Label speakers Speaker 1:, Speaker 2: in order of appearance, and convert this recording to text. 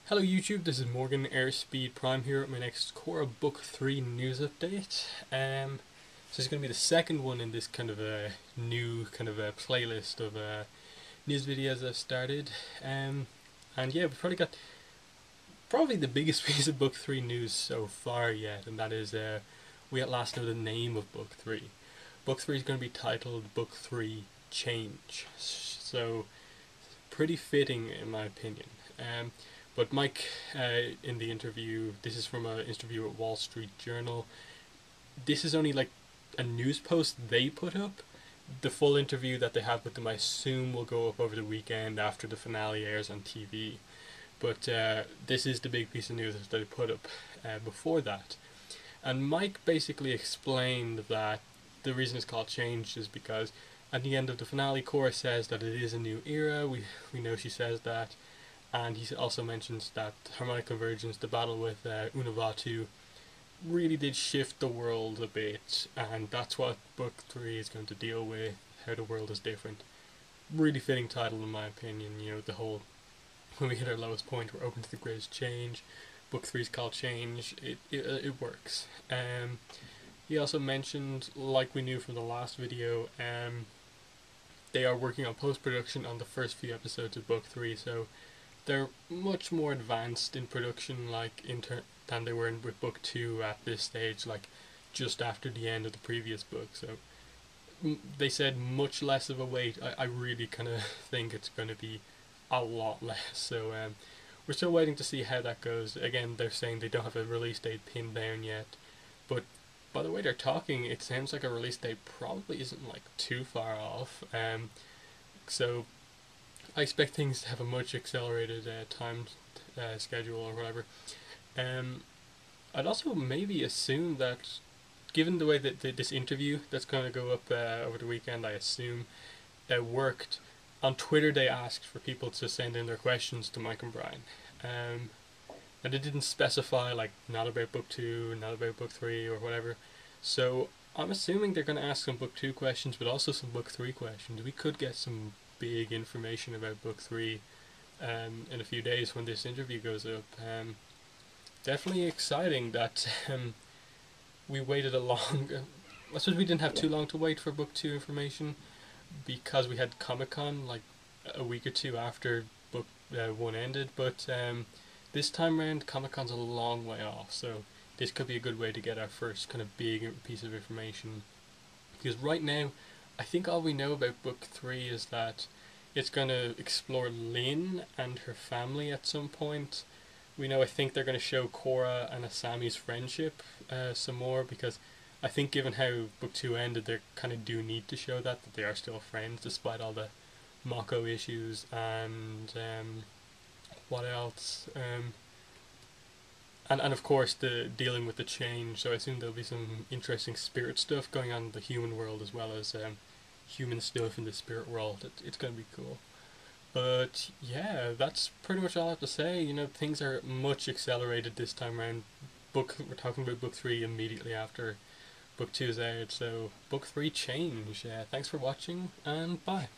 Speaker 1: Hello YouTube, this is Morgan Airspeed Prime here with my next Korra Book 3 news update. So it's going to be the second one in this kind of a new kind of a playlist of news videos I've started. And yeah, we've probably got the biggest piece of Book 3 news so far yet, and that is we at last know the name of Book 3. Book 3 is going to be titled Book 3 Change. So pretty fitting in my opinion. But Mike, in the interview, this is from an interview at Wall Street Journal. This is only like a news post they put up. The full interview that they have with them, I assume, will go up over the weekend after the finale airs on TV. But this is the big piece of news that they put up before that. And Mike basically explained that the reason it's called Change is because at the end of the finale, Korra says that it is a new era. We know she says that. And he also mentions that harmonic convergence, the battle with Unavatu, really did shift the world a bit, and that's what Book 3 is going to deal with, how the world is different. Really fitting title in my opinion, you know, the whole, when we hit our lowest point, we're open to the greatest change. Book 3 is called Change, it works. He also mentioned, like we knew from the last video, they are working on post-production on the first few episodes of Book 3, so they're much more advanced in production than they were with Book 2 at this stage, like just after the end of the previous book. So they said much less of a wait. I really kind of think it's going to be a lot less. So we're still waiting to see how that goes. Again, they're saying they don't have a release date pinned down yet, but by the way they're talking, it sounds like a release date probably isn't like too far off. So I expect things to have a much accelerated time schedule or whatever. I'd also maybe assume that, given the way that this interview that's going to go up over the weekend, I assume, worked, on Twitter they asked for people to send in their questions to Mike and Brian. And they didn't specify, like, not about Book 2, not about Book 3, or whatever. So I'm assuming they're going to ask some Book 2 questions, but also some Book 3 questions. We could get some big information about Book 3 in a few days when this interview goes up. Definitely exciting that we waited a long... I suppose we didn't have too long to wait for Book 2 information because we had Comic-Con like a week or two after Book 1 ended, but this time around Comic-Con's a long way off, so this could be a good way to get our first kind of big piece of information, because right now I think all we know about Book 3 is that it's going to explore Lynn and her family at some point. We know, I think they're going to show Korra and Asami's friendship some more, because I think given how Book 2 ended, they kind of do need to show that they are still friends despite all the Mako issues and what else? And of course the dealing with the change, so I assume there'll be some interesting spirit stuff going on in the human world as well as human stuff in the spirit world. It's going to be cool. But yeah, that's pretty much all I have to say. You know, things are much accelerated this time around. We're talking about Book 3 immediately after Book 2 is out, so Book 3 Change. Thanks for watching, and bye.